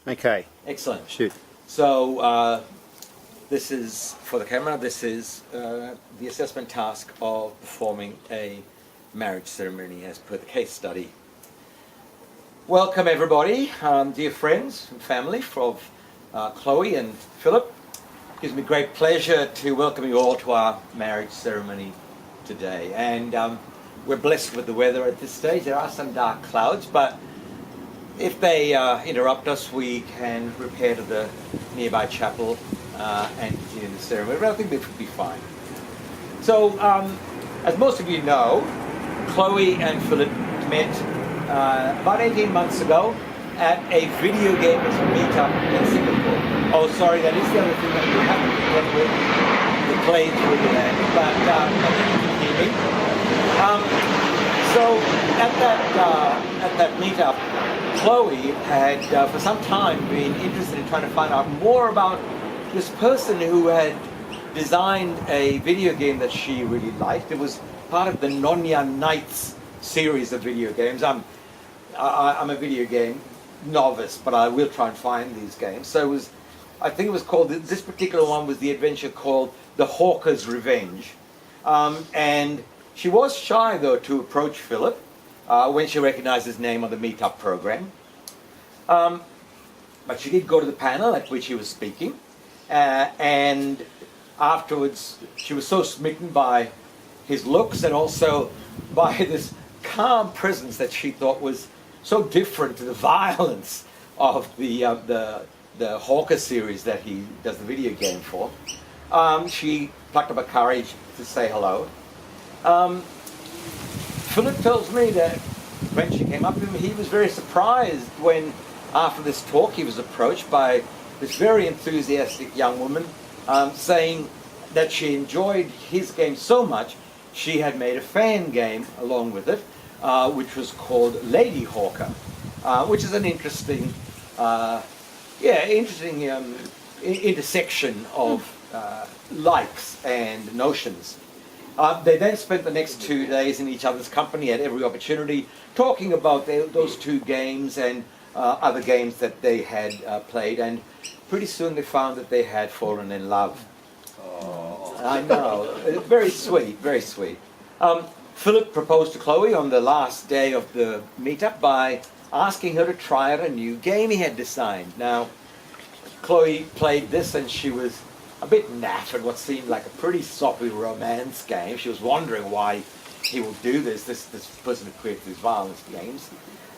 Okay, Excellent. shoot. So this is, for the camera, this is the assessment task of performing a marriage ceremony as per the case study. Welcome everybody, dear friends and family of Chloe and Philip. It gives me great pleasure to welcome you all to our marriage ceremony today. And we're blessed with the weather at this stage. There are some dark clouds, but if they interrupt us, we can repair to the nearby chapel and continue the ceremony. But I think this will be fine. So, as most of you know, Chloe and Philip met about 18 months ago at a video game meetup in Singapore. Oh, sorry, that is the other thing that we haven't been dealing with. The planes will be landing, but I think you can hear me. So at that meetup, Chloe had for some time been interested in trying to find out more about this person who had designed a video game that she really liked. It was part of the Nonya Nights series of video games. I'm a video game novice, but I will try and find these games. So it was, I think it was called, this particular one was the adventure called The Hawker's Revenge. And she was shy, though, to approach Philip when she recognized his name on the meetup program. But she did go to the panel at which he was speaking. And afterwards, she was so smitten by his looks and also by this calm presence that she thought was so different to the violence of the Hawker series that he does the video game for. She plucked up her courage to say hello. Philip tells me that when she came up to him, he was very surprised when, after this talk, he was approached by this very enthusiastic young woman saying that she enjoyed his game so much, she had made a fan game along with it, which was called Lady Hawker, which is an interesting, intersection of likes and notions. They then spent the next 2 days in each other's company at every opportunity, talking about those two games and other games that they had played, and pretty soon they found that they had fallen in love. Oh. I know, very sweet, very sweet. Philip proposed to Chloe on the last day of the meetup by asking her to try out a new game he had designed. Now, Chloe played this and she was a bit naff at what seemed like a pretty soppy romance game. She was wondering why he would do this person who created these violence games.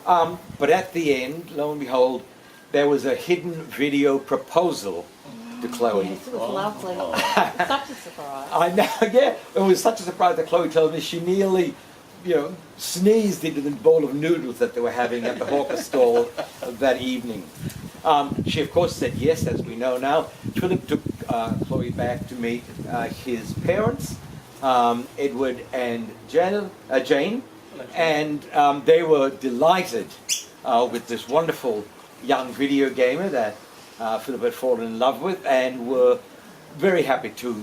But at the end, lo and behold, there was a hidden video proposal to Chloe. Yes, it was lovely. Such a surprise. I know, yeah. It was such a surprise that Chloe told me she nearly, sneezed into the bowl of noodles that they were having at the Hawker stall that evening. She, of course, said yes, as we know now. Philip took Chloe back to meet his parents, Edward and Jane, and they were delighted with this wonderful young video gamer that Philip had fallen in love with, and were very happy to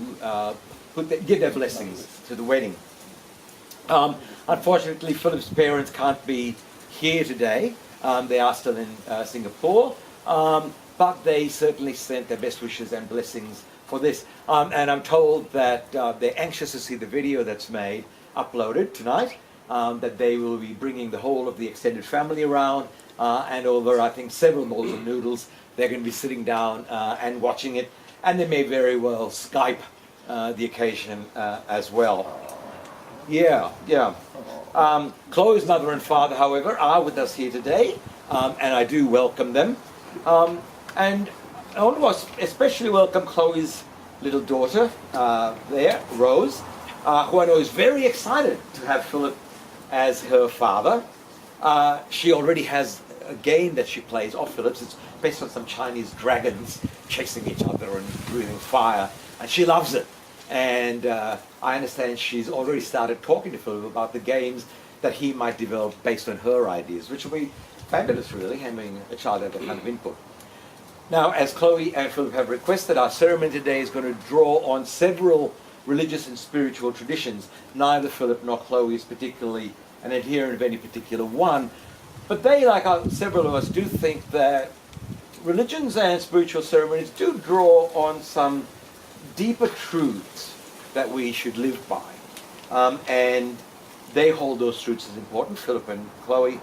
give their blessings to the wedding. Unfortunately, Philip's parents can't be here today. They are still in Singapore. But they certainly sent their best wishes and blessings for this. And I'm told that they're anxious to see the video that's made, uploaded tonight, that they will be bringing the whole of the extended family around, and over, I think, several bowls of noodles. They're going to be sitting down and watching it, and they may very well Skype the occasion as well. Yeah. Chloe's mother and father, however, are with us here today, and I do welcome them. And I want to especially welcome Chloe's little daughter there, Rose, who I know is very excited to have Philip as her father. She already has a game that she plays of Philip's. It's based on some Chinese dragons chasing each other and breathing fire, and she loves it. And I understand she's already started talking to Philip about the games that he might develop based on her ideas, which will be fabulous, really, having a child have that kind of input. Now, as Chloe and Philip have requested, our ceremony today is going to draw on several religious and spiritual traditions. Neither Philip nor Chloe is particularly an adherent of any particular one, but they, like several of us, do think that religions and spiritual ceremonies do draw on some deeper truths that we should live by. And they hold those truths as important, Philip and Chloe,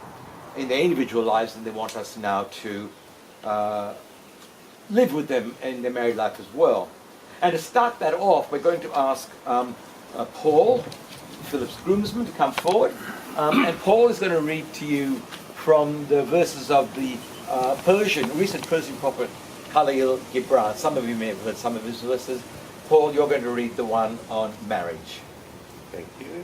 in their individual lives, and they want us now to live with them in their married life as well. And to start that off, we're going to ask Paul, Philip's groomsman, to come forward. And Paul is going to read to you from the verses of the recent Persian prophet Khalil Gibran. Some of you may have heard some of his verses. Paul, you're going to read the one on marriage. Thank you.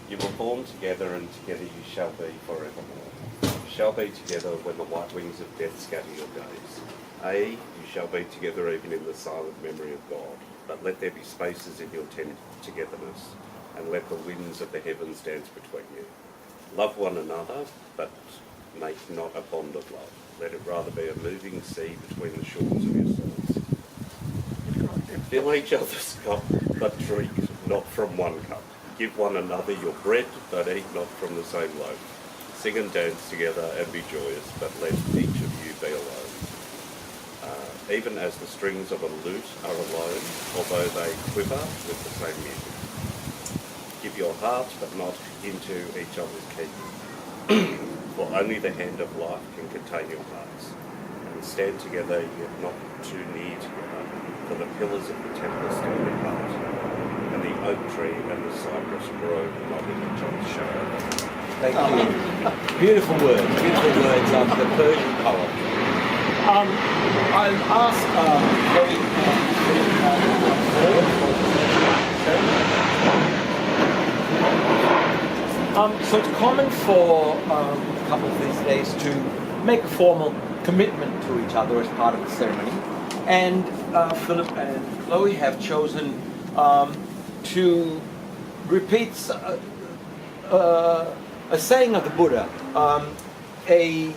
You were born together, and together you shall be forevermore. You shall be together when the white wings of death scatter your days. You shall be together even in the silent memory of God. But let there be spaces in your togetherness, and let the winds of the heavens dance between you. Love one another, but make not a bond of love. Let it rather be a moving sea between the shores of your souls. Fill each other's cup, but drink not from one cup. Give one another your bread, but eat not from the same loaf. Sing and dance together and be joyous, but let each of you be alone. Even as the strings of a lute are alone, although they quiver with the same music. Give your heart, but not into each other's keeping. For only the hand of life can contain your hearts. And stand together, yet not too near together, for the pillars of the temple stand apart. And the oak tree and the cypress grow not in each other's shadow. Thank you. Beautiful words of the Persian poet. I'll ask Chloe so it's common for couples these days to make a formal commitment to each other as part of the ceremony. And Philip and Chloe have chosen to repeat a saying of the Buddha. A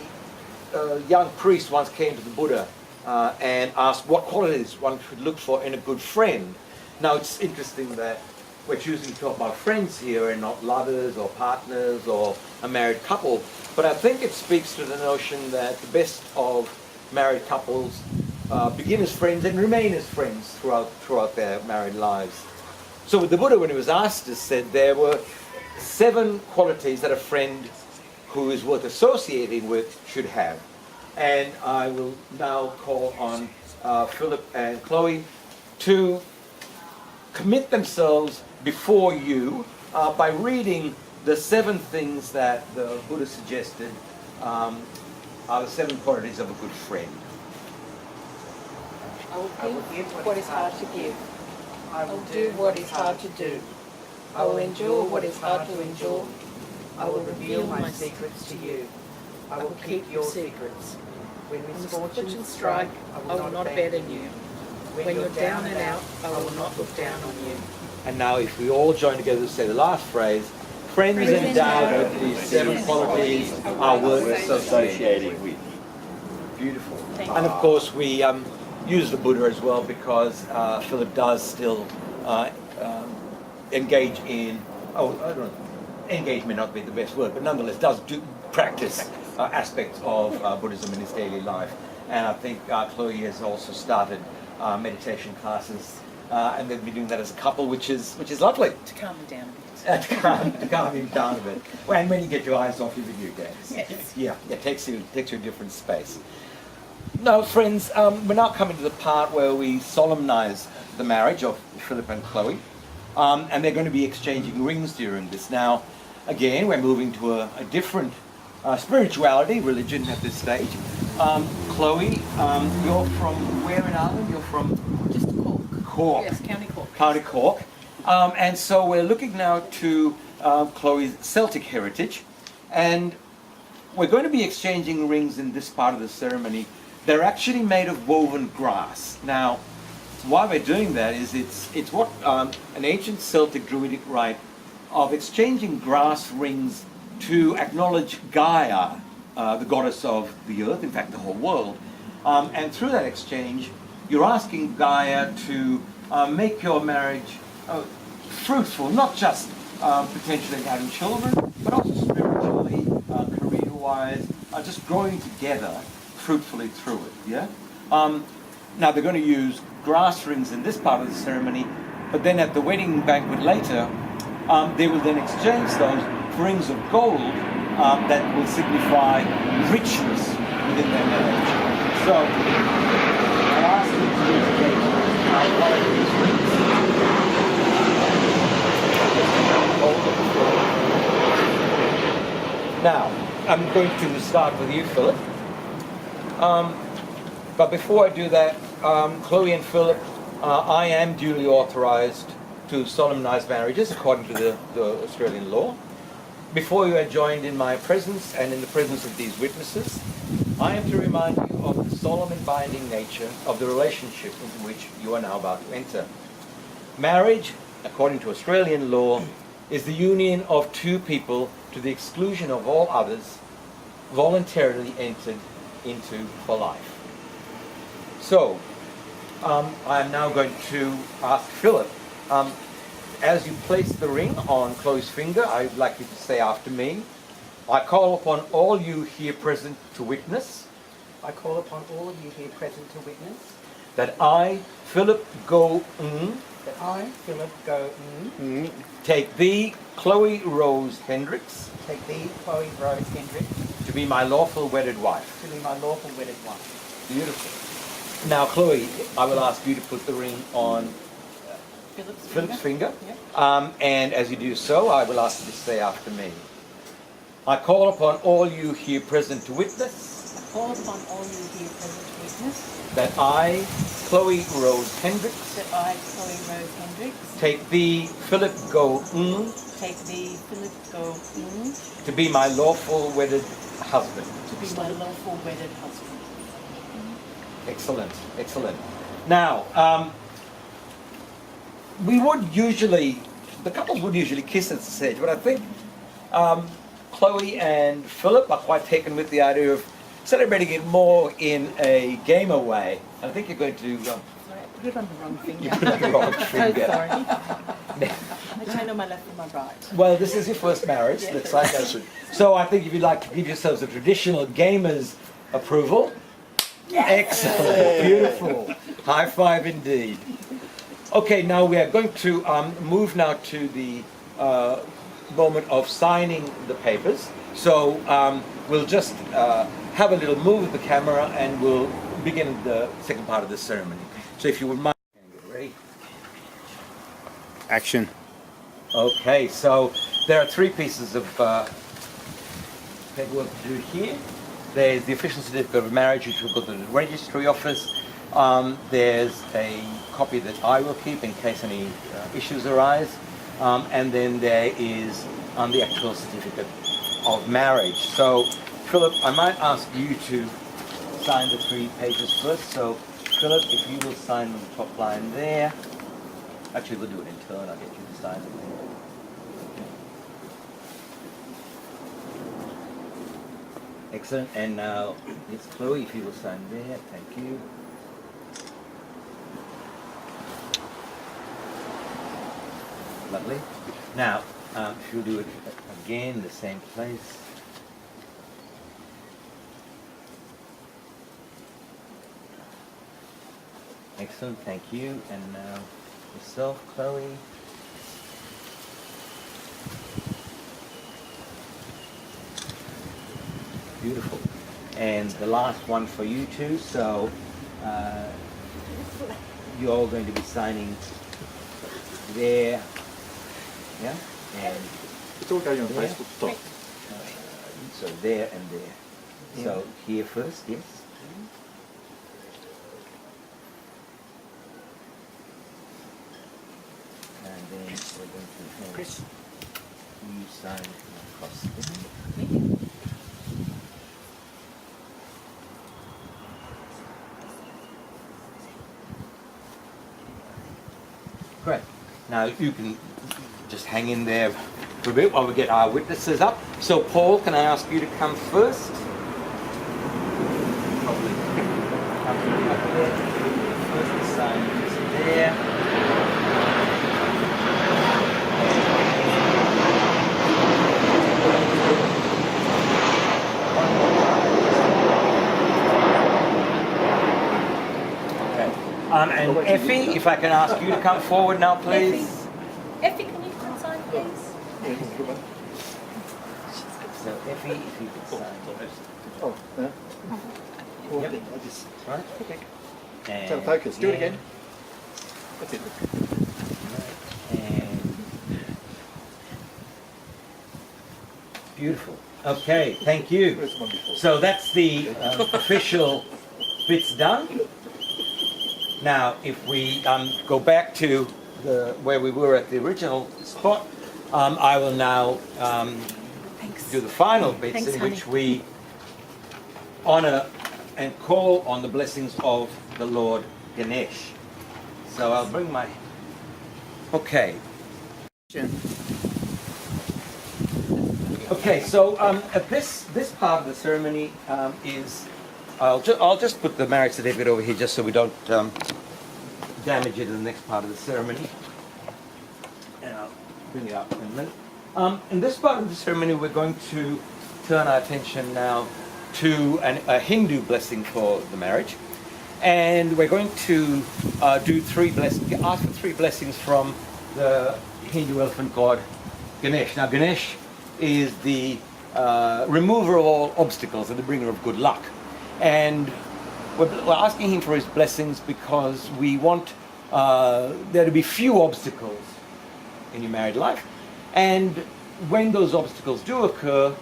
young priest once came to the Buddha and asked what qualities one should look for in a good friend. Now it's interesting that we're choosing to talk about friends here and not lovers or partners or a married couple, but I think it speaks to the notion that the best of married couples begin as friends and remain as friends throughout their married lives. So the Buddha, when he was asked this, said there were 7 qualities that a friend who is worth associating with should have. And I will now call on Philip and Chloe to commit themselves before you by reading the 7 things that the Buddha suggested are the 7 qualities of a good friend. I will give what is hard to give. I will do what is hard to do. I will endure what is hard to endure. I will reveal my secrets to you. I will keep your secrets. When misfortunes strike, I will not abandon you. When you're down and out, I will not look down on you. And now if we all join together to say the last phrase, friends endowed with these 7 qualities are worth associating with. Beautiful. And of course we use the Buddha as well because Philip does still engage in, engage may not be the best word, but nonetheless does practice aspects of Buddhism in his daily life. And I think Chloe has also started meditation classes, and they've been doing that as a couple, which is lovely. To calm me down a bit. To calm him down a bit. Well, and when you get your eyes off your video games. Yes. Yeah, it takes you a different space. Now, friends, we're now coming to the part where we solemnize the marriage of Philip and Chloe, and they're going to be exchanging rings during this. Now, again, we're moving to a different spirituality, religion at this stage. Chloe, you're from where in Ireland? You're from Just Cork. Cork. Yes, County Cork. County Cork. And so we're looking now to Chloe's Celtic heritage, and we're going to be exchanging rings in this part of the ceremony. They're actually made of woven grass. Now, why we're doing that is it's what an ancient Celtic Druidic rite of exchanging grass rings to acknowledge Gaia, the goddess of the earth, in fact the whole world. And through that exchange, you're asking Gaia to make your marriage fruitful, not just potentially having children, but also spiritually, career-wise, just growing together fruitfully through it. Yeah. Now they're going to use grass rings in this part of the ceremony, but then at the wedding banquet later, they will then exchange those for rings of gold that will signify richness within their marriage. So I'll ask you to indicate one of these rings. Now, I'm going to start with you, Philip. But before I do that, Chloe and Philip, I am duly authorized to solemnize marriages according to the Australian law. Before you are joined in my presence and in the presence of these witnesses, I am to remind you of the solemn and binding nature of the relationship into which you are now about to enter. Marriage, according to Australian law, is the union of two people to the exclusion of all others, voluntarily entered into for life. So, I am now going to ask Philip, as you place the ring on Chloe's finger, I'd like you to say after me, I call upon all you here present to witness I call upon all of you here present to witness that I, Philip Go that I, Philip Go take thee, Chloe Rose Hendricks, take thee, Chloe Rose Hendricks, to be my lawful wedded wife. to be my lawful wedded wife. Beautiful. Now, Chloe, I will ask you to put the ring on Philip's finger. Yep. And as you do so, I will ask you to say after me. I call upon all you here present to witness I call upon all you here present to witness that I, Chloe Rose Hendricks, that I, Chloe Rose Hendricks, take thee, Philip Go take thee, Philip Go to be my lawful wedded husband. to be my lawful wedded husband. Excellent, excellent. Now, we would usually, the couples would usually kiss at this stage, but I think Chloe and Philip are quite taken with the idea of celebrating it more in a gamer way. And I think you're going to... Sorry, I put it on the wrong finger. you put it on the wrong So finger. sorry. I turn on my left and my right. Well, this is your first marriage, Yeah. looks like. So I think if you'd like to give yourselves a traditional gamer's approval. Excellent, beautiful. High five indeed. Okay, now we are going to move now to the moment of signing the papers. So we'll just have a little move of the camera and we'll begin the second part of the ceremony. So if you would mind, get ready. Action. Okay, so there are three pieces of paperwork to do here. There's the official certificate of marriage, which will go to the registry office. There's a copy that I will keep in case any issues arise. And then there is the actual certificate of marriage. So, Philip, I might ask you to sign the 3 pages first. So, Philip, if you will sign on the top line there. Actually, we'll do it in turn. I'll get you to sign it. Excellent. And now it's Chloe, if you will sign there. Thank you. Lovely. Now, if you'll do it again, the same place. Excellent, thank you. And now yourself, Chloe. Beautiful. And the last one for you two. So you're all going to be signing there. Yeah? And It's all going on there. Facebook top. So there and there. So here first, yes. And then we're going to have Chris. you sign across there. Great. Now you can just hang in there for a bit while we get our witnesses up. So Paul, can I ask you to come first? Probably come up there. First the sign is there. And Effie, if I can ask you to come forward now, please. Effie, can you come sign, please? So Effie, if you could sign. Oh, no. Yep. I just, Right. okay. And Out of focus. Do it again. That's it. And beautiful. Okay, thank you. Where's the one before? So that's the official bits done. Now, if we go back to where we were at the original spot, I will now do the final bits Thanks, in honey. which we honor and call on the blessings of the Lord Ganesh. So I'll bring my... Okay. Okay, so this part of the ceremony is... I'll just put the marriage certificate over here just so we don't damage it in the next part of the ceremony. And I'll bring it up in a minute. In this part of the ceremony, we're going to turn our attention now to a Hindu blessing for the marriage. And we're going to do ask for three blessings from the Hindu elephant god Ganesh. Now, Ganesh is the remover of all obstacles and the bringer of good luck. And we're asking him for his blessings because we want there to be few obstacles in your married life. And when those obstacles do occur,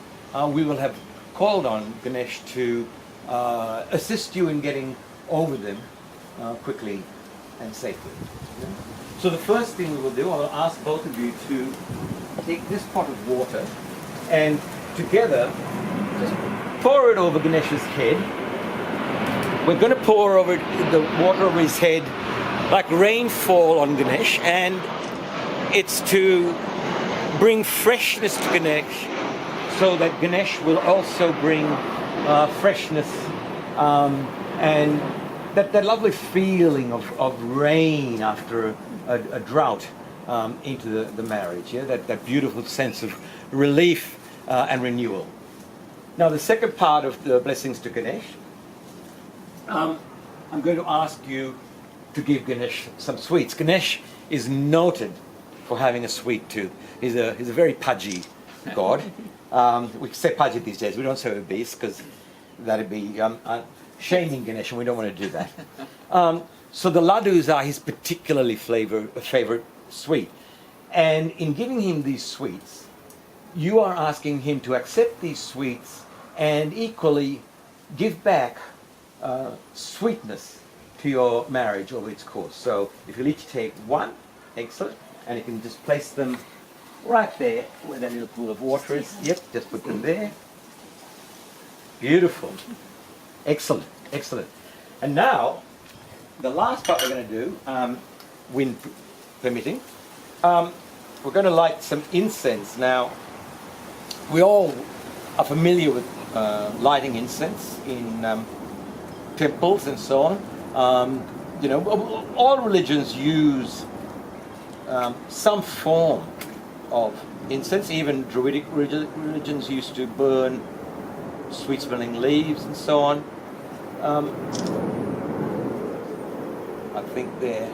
we will have called on Ganesh to assist you in getting over them quickly and safely. So the first thing we will do, I'll ask both of you to take this pot of water and together just pour it over Ganesh's head. We're going to pour over the water over his head like rainfall on Ganesh, and it's to bring freshness to Ganesh so that Ganesh will also bring freshness and that lovely feeling of rain after a drought into the marriage, yeah? That beautiful sense of relief and renewal. Now the second part of the blessings to Ganesh, I'm going to ask you to give Ganesh some sweets. Ganesh is noted for having a sweet tooth. He's a very pudgy god. We say pudgy these days. We don't say obese because that'd be shaming Ganesh, and we don't want to do that. So the laddus are his particularly favorite sweet. And in giving him these sweets, you are asking him to accept these sweets and equally give back sweetness to your marriage over its course. So if you'll each take one, excellent, and you can just place them right there where that little pool of water is. Yep, just put them there. Beautiful. Excellent, excellent. And now, the last part we're going to do, wind permitting, we're going to light some incense. Now, we all are familiar with lighting incense in temples and so on. You know, all religions use some form of incense. Even Druidic religions used to burn sweet-smelling leaves and so on. I think they're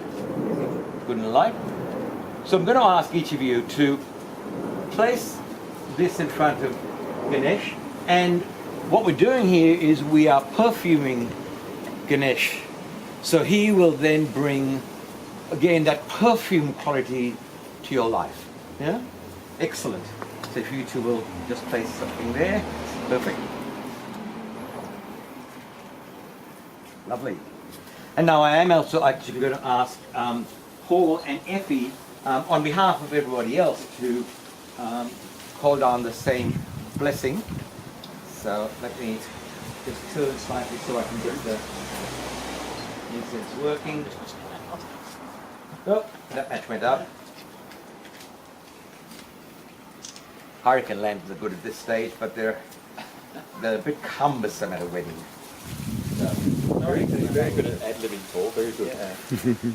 good and light. So I'm going to ask each of you to place this in front of Ganesh, and what we're doing here is we are perfuming Ganesh, so he will then bring again that perfume quality to your life. Yeah, excellent. So if you two will just place something there, perfect, lovely. And now I am also actually going to ask Paul and Effie on behalf of everybody else to hold on the same blessing. So let me just turn slightly so I can get the incense working. Oh, that match went up. Hurricane lamps are good at this stage, but they're a bit cumbersome at a wedding. So, Very good at ad-libbing, Paul. Very good. yeah.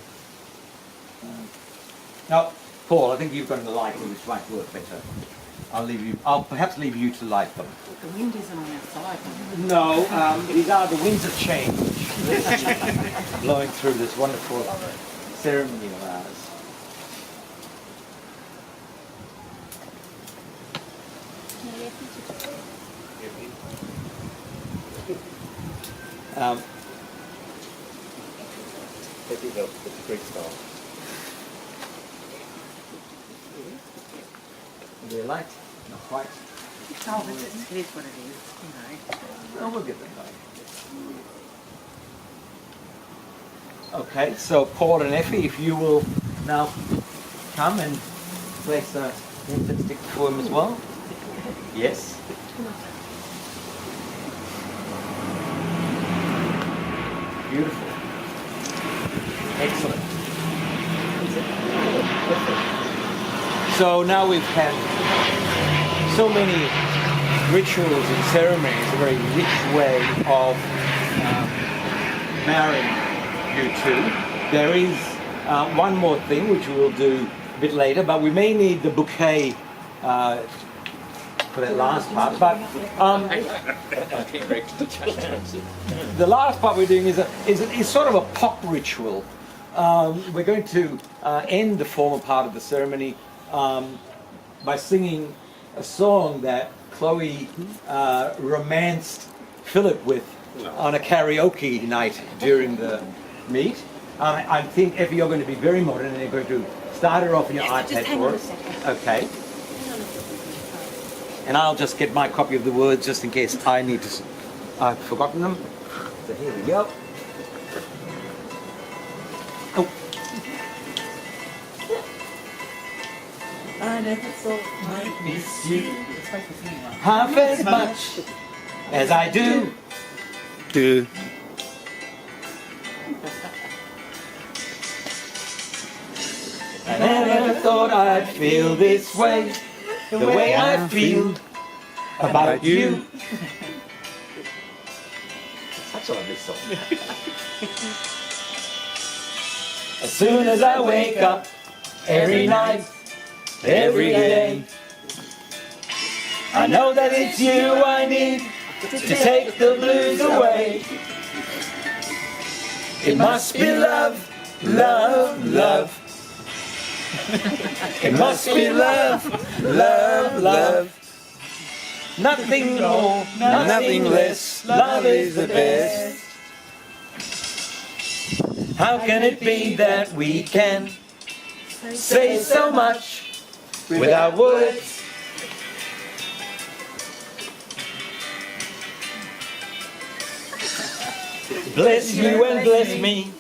Now, Paul, I think you've got the lighting which might work better. I'll perhaps leave you to light them. The wind isn't on our side. No, these are the winds of change blowing through this wonderful ceremony of ours. It's Greek style. They're light, not quite. Oh, but it is what it is, Oh, we'll get them going. Okay, so Paul and Effie, if you will now come and place a infant stick for him as well. Yes. Beautiful. Excellent. So now we've had so many rituals and ceremonies, a very rich way of marrying you two. There is one more thing which we will do a bit later, but we may need the bouquet for that last part. But the last part we're doing is sort of a pop ritual. We're going to end the formal part of the ceremony by singing a song that Chloe romanced Philip with on a karaoke night during the meet. I think, Effie, you're going to be very modern and you're going to start her off in your iPad for us. Okay. And I'll just get my copy of the words just in case I need to. I've forgotten them. So here we go. Oh. I never thought I miss you half as much as I do. I never thought I'd feel this way, the way I feel about you. Such a lovely song. As soon as I wake up, every night, every day, I know that it's you I need to take the blues away. It must be love, love, love. It must be love, love, love. Nothing more, nothing less. Love is the best. How can it be that we can say so much without words? Bless you and bless me.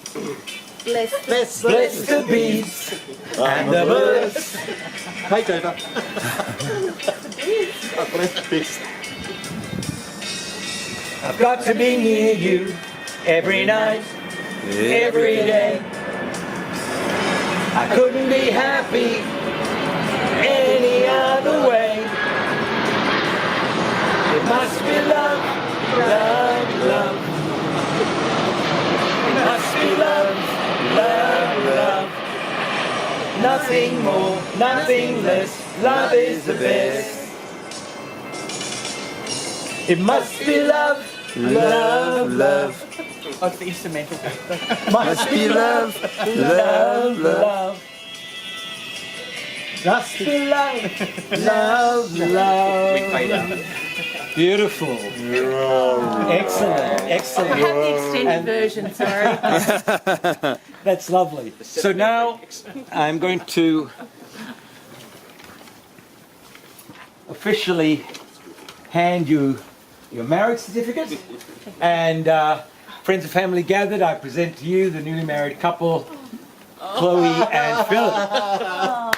Bless the bees and the birds. Take over. Bless the bees. I've got to be near you every night, every day. I couldn't be happy any other way. It must be love, love, love. It must be love, love, love. Nothing more, nothing less. Love is the best. It must be love, love, love. Oh, it's the instrumental. Must be love, love, love. Must be love, love, love. Beautiful. Excellent, excellent. I have the extended And- version, sorry. That's lovely. So now I'm going to officially hand you your marriage certificate. And friends and family gathered, I present to you the newly married couple, Chloe and Philip.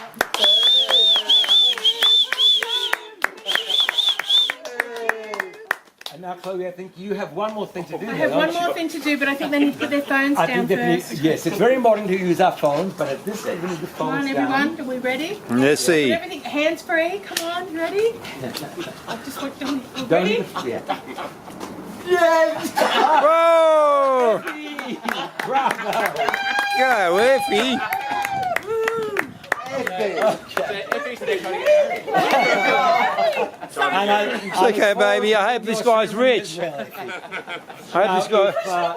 And now, Chloe, I think you have one more thing to do. I have one more thing to do, but I think they need to put their phones I down think that first. yes, it's very modern to use our phones, but at this stage we need the Come phones on, down. everyone. Are we ready? Let's see. Everything hands free. Come on, you ready? I just want to. Don't Ready? need the, yeah. Whoa! Bravo! Go, Effie. Okay. Effie's It's okay, baby. I hope this guy's rich. I hope this guy.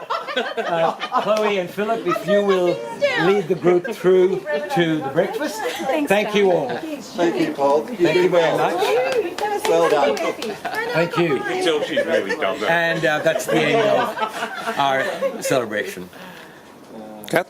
Chloe and Philip, if you will lead the group through to the breakfast. Thank you all. Thank you, Paul. Thank you very much. Well done. Thank you. You can tell she's really done that. And that's the end of our celebration. Cut.